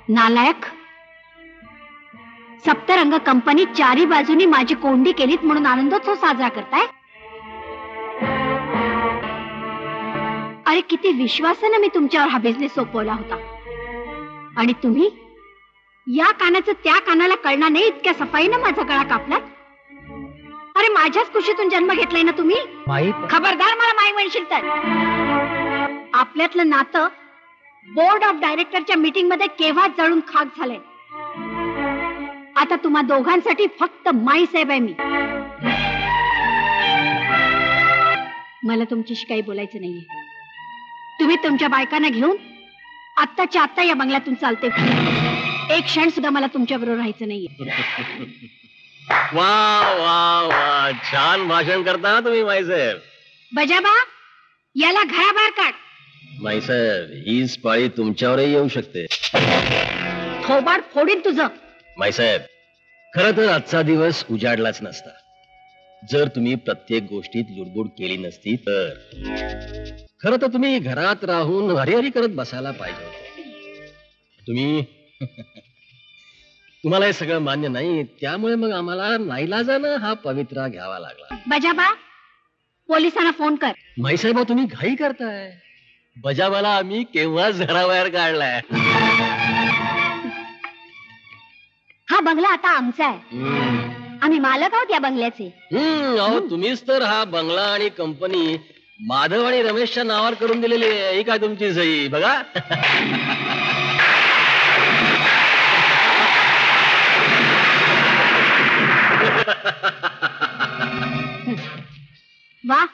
नालायक, सप्तरंग कंपनी चारी बाजूनी माझी कोंडी केलीत म्हणून आनंदोत्सव साजरा करताय? अरे किती विश्वासानं मी तुमच्यावर हा बिझनेस सोपवला होता आणि तुम्ही या कानाचं त्या कानाला कळणार नाही इतक्या सफाईनं माझा गळा कापलात. अरे माझ्याच कुशीतून जन्म घेतलाय ना तुम्ही. खबरदार मला माई म्हणशील तर. आपल्यातलं नातं बोर्ड ऑफ डायरेक्टरच्या मीटिंग मध्ये केव्हा जळून खाक झालंय. आता तुम्हा दोघांसाठी फक्त माई साहेब आहे मी. मला तुमच्याशी काही बोलायचं नाहीये. तुम्ही तुमच्या बायकांना घेऊन आत्ताच्या आत्ता या बंगल्यातून चालते. एक क्षण सुद्धा मला तुमच्या बरोबर राहायचं नाहीये. वा वा वा, छान भाषण करता तुम्ही माईसाहेब. बजाबा, याला घराबाहेर काढ. माईसाहेब, हीच पाळी तुमच्यावरही येऊ शकते. थोबाड फोडीन तुझं. माईसाहेब, खरं तर आजचा दिवस उजाडलाच नसता जर तुम्ही प्रत्येक गोष्टीत लुडबुड केली नसती तर. खरं तर तुम्ही घरात राहून हरिहरी करत बसायला पाहिजे होते. तुम्ही तुम्हाला हे सगळं मान्य नाही, त्यामुळे मग आम्हाला नाईलाजानं हा पवित्रा घ्यावा लागला. बजाबा, पोलिसांना फोन कर. माईसाहेब, तुम्ही घाई करताय. बजावाला आम्ही केव्हाच घराबाहेर काढलाय. हा बंगला आता आमचा आहे. आम्ही मालक आहोत या बंगल्याचे. अहो, तुम्हीच तर हा बंगला आणि कंपनी माधव आणि रमेशच्या नावावर करून दिलेली आहे. ही काय तुमची सही बघा. वा,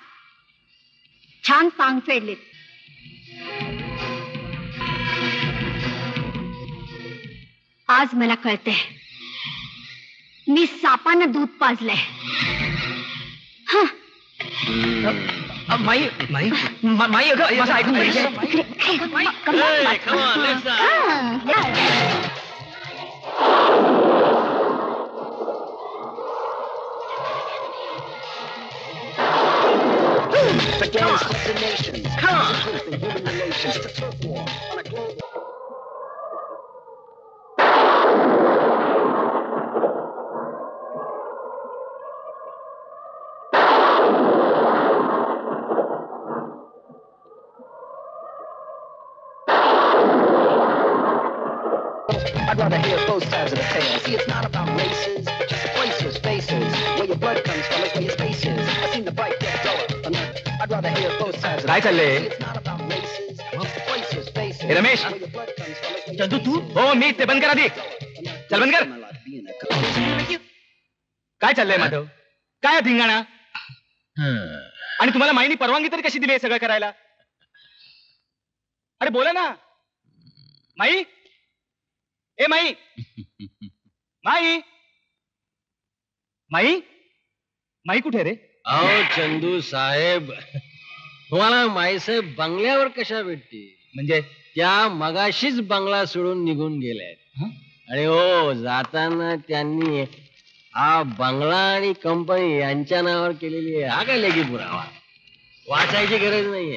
छान टांग फेडलीत. आज मला कळते मी सापानं दूध पाजलंय. माई माई माई अगं माझं ऐकून घे. I'd rather hear both sides of the tale. See, it's not about races, just places, faces. Where your blood comes from is where your space is. I've seen the bright get duller. I'd rather hear both sides of the tale. See, it's not about races, just places, faces. Hey, Ramesh. Where your blood comes from is where your Chandu तू हो मी ते बंद कर आधी. चल बंद कर. काय चाललंय माधव? काय धिंगाणा? आणि तुम्हाला माईनी परवानगी तरी कशी दिली हे सगळं करायला? अरे बोला ना माई. ए माई, माई माई माई कुठे रे? अहो चंदू साहेब, तुम्हाला माईसाहेब बंगल्यावर कशा भेटते? म्हणजे त्या मगाशीच बंगला सोडून निघून गेल्यात. आणि हो, जाताना त्यांनी हा बंगला आणि कंपनी यांच्या नावावर केलेली हा काय लेखी पुरावा. वाचायची गरज नाहीये.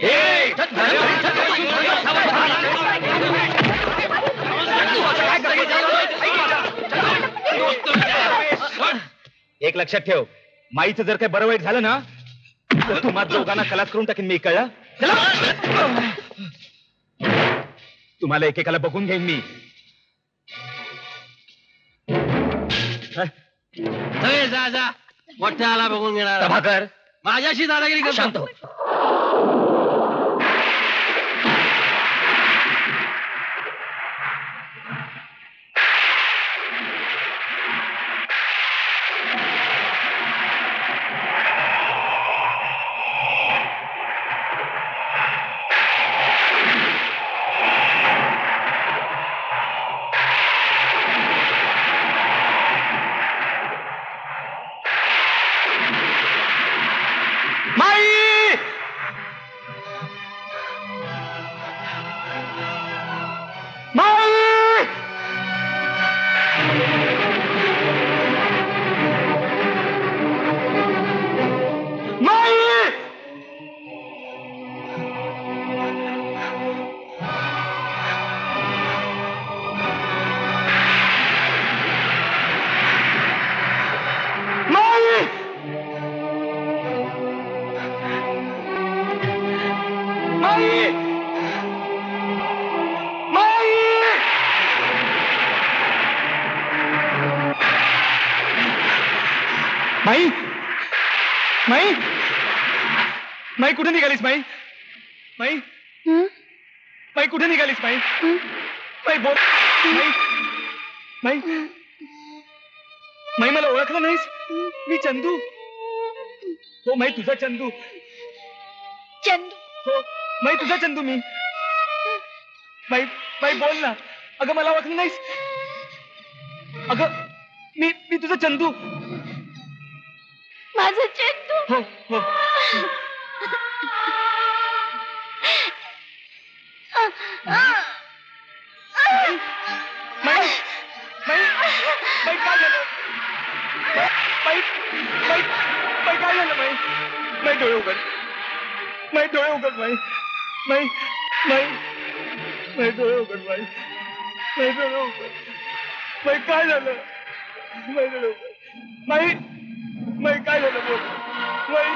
एक लक्षात ठेव, माईचं जर काही बरं वाईट झालं ना तर तुम्हा दोघांना खलास करून टाकेन मी. कळलं? तुम्हाला एकेकाला बघून घेईन मी. जा जा, मोठ्याला बघून घेणार. प्रभाकर, माझ्याशी दादागिरी कर. शांत हो. माई माई माई कुठे निघालीस माई? माई माई कुठे निघालीस माई? माई बोल माई. माई माई मला ओळखलं नाहीस? मी चंदू. हो माई तुझा चंदू. चंदू? हो माई तुझा चंदू मी. माई माई बोल ना. अगं मला ओळखलं नाहीस? अगं मी तुझा चंदू. माझं चंदू. हो हो. माई माई माई काय झालं? माई माई माई काय झालं माई? माई डोळे उघड. माई डोळे उघड माई. माई माई माई डोळे उघड माई. माई डोळे उघड. माई काय झालं? माई डोळे उघड. माई माई काय झालं बोल. माई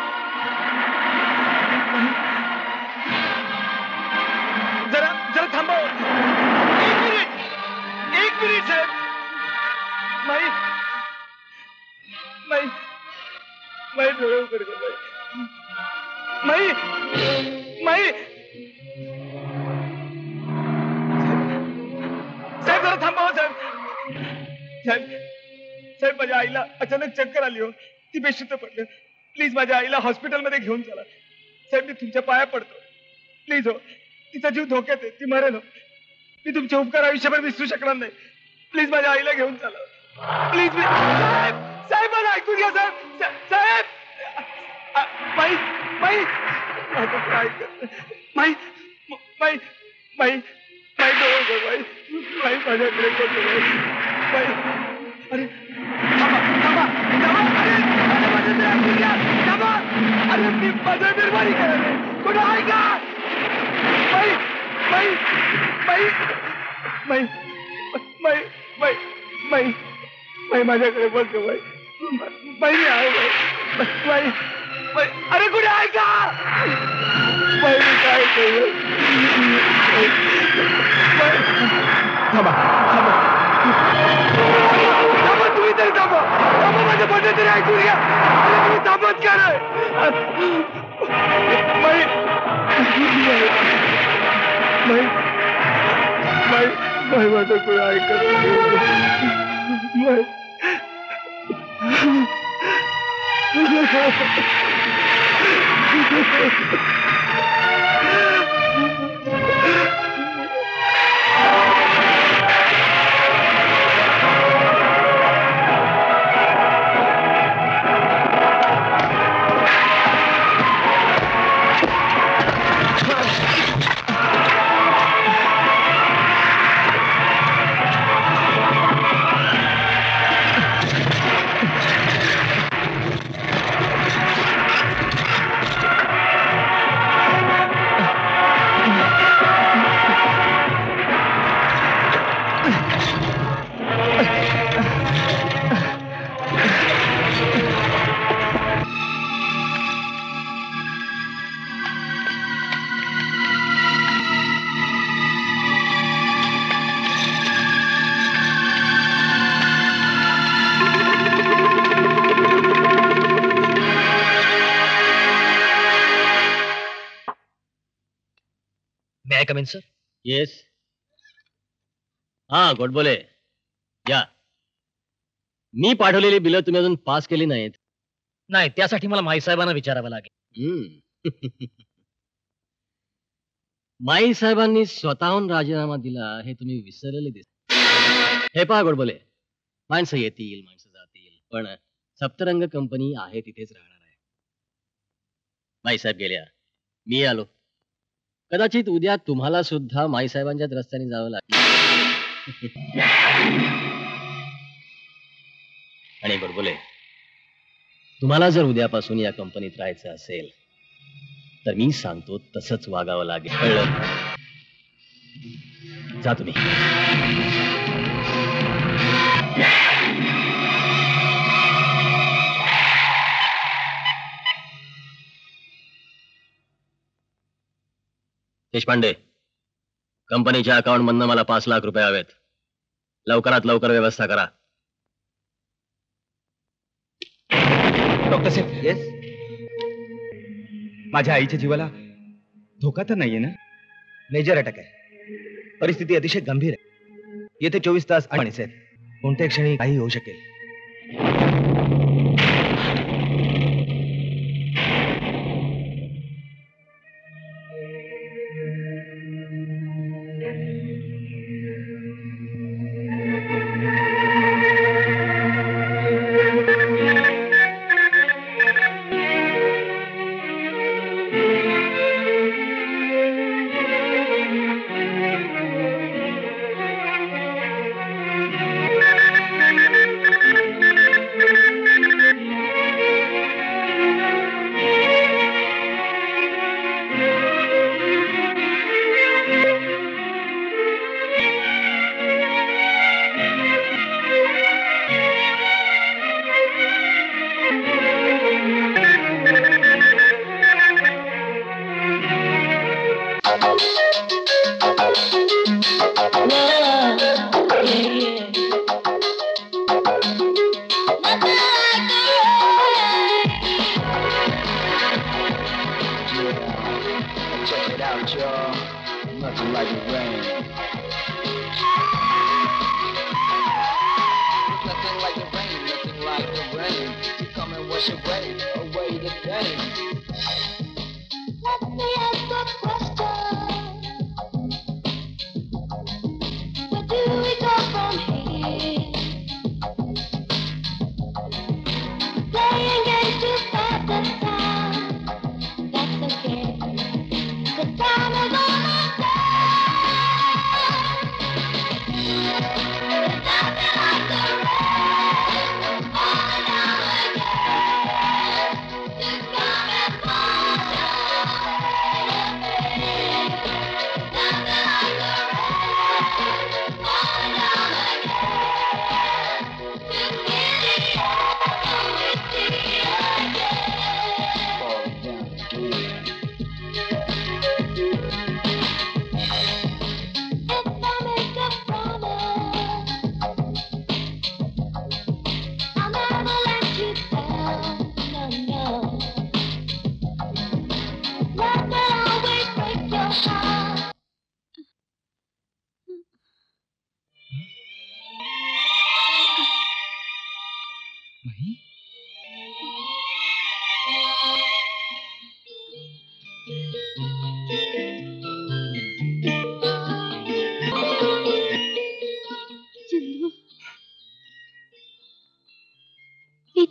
जरा जरा थांबव. एक मिनिट साहेब. माई माई माई डोळे उघड कर माई. माई माई साहेब जरा थांबवा साहेब. साहेब साहेब माझ्या आईला अचानक चक्कर आली हो. ती बेशुद्ध पडली. प्लीज माझ्या आईला हॉस्पिटलमध्ये घेऊन चला साहेब. मी तुमच्या पाया पडतो प्लीज हो. तिचा जीव धोक्यात आहे. ती मरेल हो. मी तुमचे उपकार आयुष्यभर विसरू शकणार नाही. प्लीज माझ्या आईला घेऊन चला प्लीज. साहेब साहेब मला ऐकून घ्या साहेब. साहेब माई माई माई माई माई माई डोळे उघड माई. माई माझ्याकडे माई. अरे थांबा थांबा थांबा. अरे माझं ते ऐकून घ्या. थांबा. अरे मी माझं निर्माणी करत कुठं आहे का? माई माई माई माई माई माई माई माई माझ्याकडे बोलतो माई. माई मी आहे माई. माई माई अरे कुठे आहे का? माई मी काय केलं? थांबा थांबा थांबा. तुम्ही तरी थांबा. थांबा माझ्या बोलणं तरी ऐकून घ्या. अरे तुम्ही थांबत का रे? माई माई माई माई माझं कोणी ऐकत माई. May I come in, sir? Yes. हा गोडबोले या. मी पाठवलेली बिलं तुम्ही अजून पास केली नाहीत. नाही, त्यासाठी मला माई साहेबांना विचारावं लागेल. माई साहेबांनी स्वतःहून राजीनामा दिला हे तुम्ही विसरलेले दिसत. हे पहा गोडबोले, माणसं येतील माणसं जातील, पण सप्तरंग कंपनी आहे तिथेच राहणार आहे. माई साहेब गेल्या, मी आलो. कदाचित उद्या तुम्हाला सुद्धा माई साहेबांच्याच रस्त्याने जावं लागेल. आणि गोडबोले, तुम्हाला जर उद्यापासून या कंपनीत राहायचं असेल तर मी सांगतो तसंच वागावं लागेल. कळलं? जा तुम्ही. देशपांडे, कंपनीच्या अकाउंट मधनं मला 5 लाख रुपये हवेत. लवकरात लवकर व्यवस्था करा. डॉक्टर साहेब. येस. माझ्या आईच्या जीवाला धोका तर नाहीये ना? मेजर अटॅक आहे. परिस्थिती अतिशय गंभीर आहे. येथे 24 तास आहेत. कोणत्या क्षणी काही होऊ शकेल.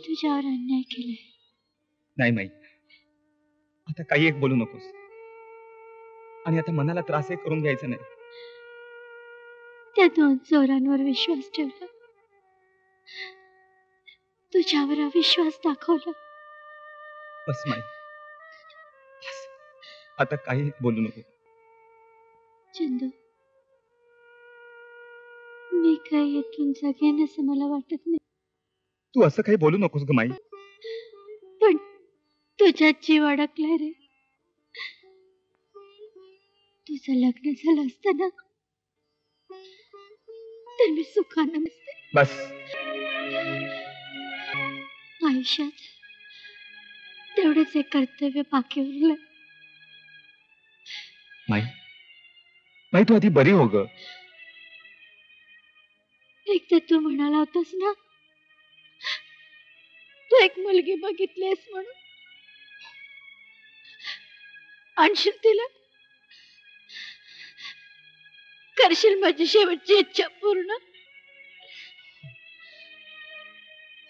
तुझ्यावर अन्याय केलाय. नाही माई, आता काही एक बोलू नकोस. आणि आता मनाला त्रासही करून घ्यायचा नाही. त्या 2 चोरांवर विश्वास ठेवला, तुझ्यावर अविश्वास दाखवला. बस माई, आता काही बोलू नको. चंदू, मी काही इथून जगेन असं मला वाटत नाही. तू असं काही बोलू नकोस ग माई. पण तुझ्यात जीव अडकलाय रे. तुझं लग्न झालं असतं ना तर मी सुखानं नसते. बस. आयुष्यात तेवढेच एक कर्तव्य बाकी उरलं. माई, माई तू आधी बरी हो ग. एकदा तू म्हणाला होतास ना, तू एक मुलगी बघितलीस म्हणून. आणशील तिला, करशील माझी शेवटची इच्छा पूर्ण.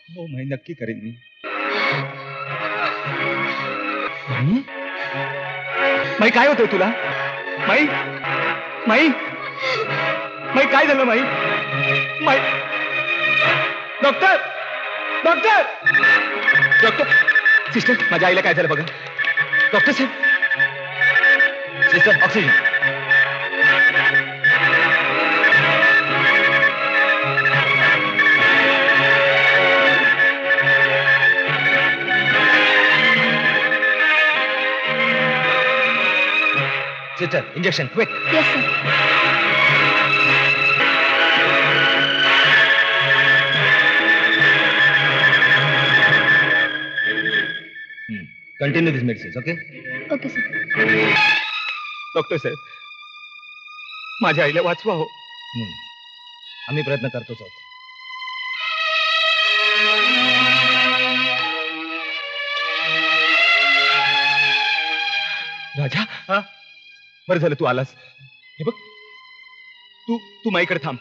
हो माई, नक्की करेन मी. माई काय होतंय तुला? माई, माई, माई काय झालं माई? माई, डॉक्टर, डॉक्टर, डॉक्टर, सिस्टर माझ्या आईला काय झालं बघा. डॉक्टर साहेब, sister oxygen. Sister injection quick. Yes sir. Continue this medicine. Okay. Okay sir. Doctor साहेब, माझ्या आईला वाचवा हो. आम्ही प्रयत्न करतोच आहोत. राजा, हा, बरं झालं तू आलास. हे बघ, तू माझ्याकडे थांब.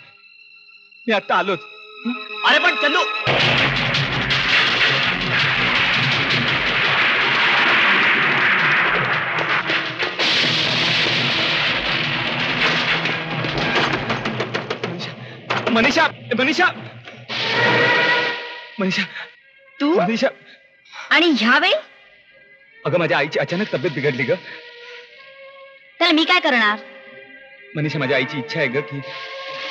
मी आता आलोच. अरे पण चंदू, मनीषा, मनीषा, मनीषा, तू मनीषा. आणि ह्यावेळी अगं, माझ्या आईची अचानक तब्येत बिघडली ग. तर मी काय करणार? मनीषा, माझ्या आईची इच्छा आहे ग की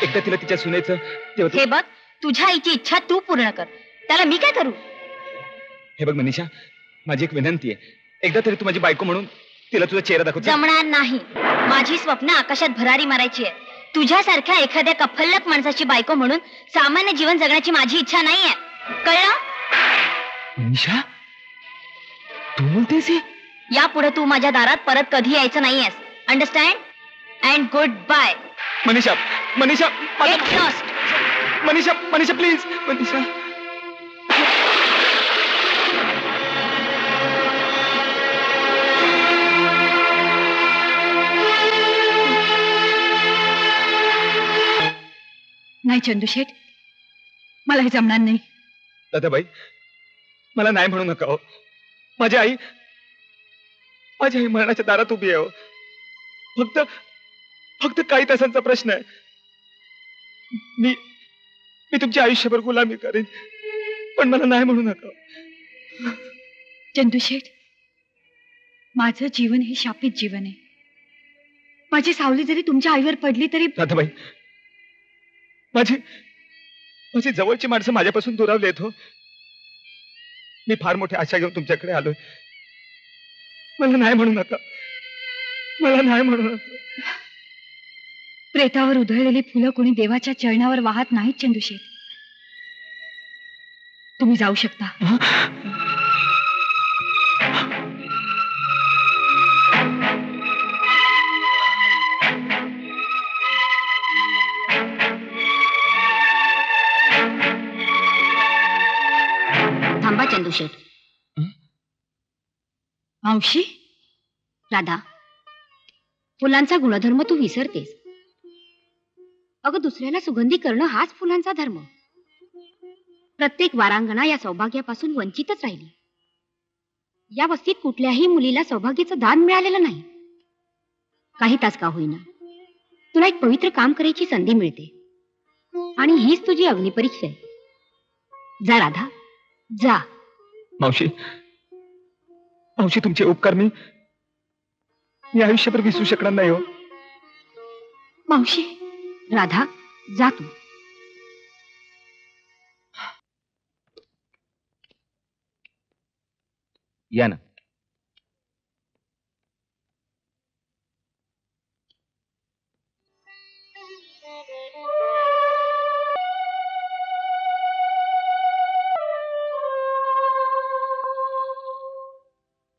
एकदा तिला तिच्या सुनेचं तेव्हा हे बघ, तुझ्या आईची इच्छा तू पूर्ण कर, त्याला मी काय करू? हे बघ मनीषा, माझी एक विनंती आहे. एकदा तरी तू माझी बायको म्हणून तिला तुझा चेहरा दाखव. जमणार नाही. माझी स्वप्न आकाशात भरारी मारायची आहे. तुझ्यासारख्या एखाद्या कफल्लक माणसाची बायको म्हणून सामान्य जीवन जगण्याची माझी इच्छा नाहीये, कळलं? मनीषा, तू म्हणतेस हे? यापुढे तू माझ्या दारात परत कधी यायचं नाहीयेस. Understand? And goodbye. Manisha, Manisha, get lost. Manisha, Manisha please. Manisha, नाही चंदूशेठ, मला हे जमणार नाही. दादाबाई, मला नाही म्हणू नका हो. माझी आई मरणाच्या दारात उभी आहे हो. फक्त काही तासांचा प्रश्न आहे. मी तुमच्या आयुष्यभर गुलामी करेन, पण मला नाही म्हणू नका. चंदूशेठ, माझं जीवन हे शापित जीवन आहे. माझी सावली जरी तुमच्या आईवर पडली तरी. दादाबाई, माझी जवळची माणसं माझ्यापासून दुरावली आहेत हो. मी फार मोठी आशा घेऊन तुमच्याकडे आलोय. मला नाही म्हणू नका. मला नाही म्हणू नका. प्रेतावर उधळलेली फुलं कोणी देवाच्या चरणावर वाहत नाहीत चंदूशेठ. तुम्ही जाऊ शकता. थांबा चंदूशेठ. मावशी, राधा, फुलांचा गुणधर्म तू विसरतेस. अगं, दुसऱ्याला सुगंधी करणं हाच फुलांचा धर्म. प्रत्येक वारांगणा या सौभाग्यापासून वंचितच राहिली. या वस्तीत कुठल्याही मुलीला सौभाग्याचं दान मिळालेलं नाही. काही तास का होईना तुला एक पवित्र काम करायची संधी मिळते, आणि हीच तुझी अग्निपरीक्षा आहे. जा राधा, जा. मावशी, तुमचे उपकार मी आयुष्यभर विसरू शकणार नाही हो. मावशी, राधा, जा तू. या ना.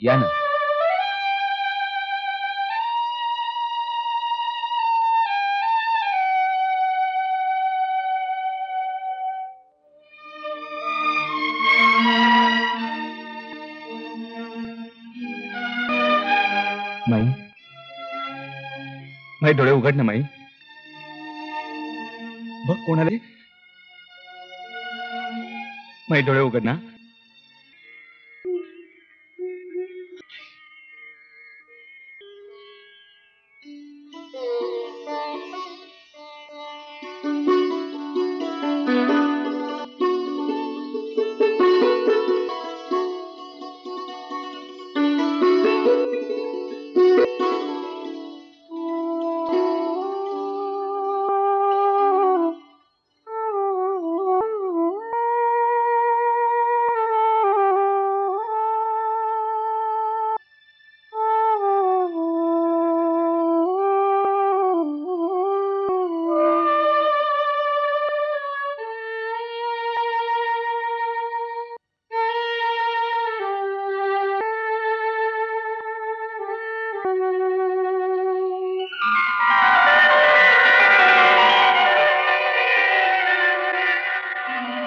या ना. माई डोळे उघड ना. माई बघ कोण आले. माई डोळे उघड ना.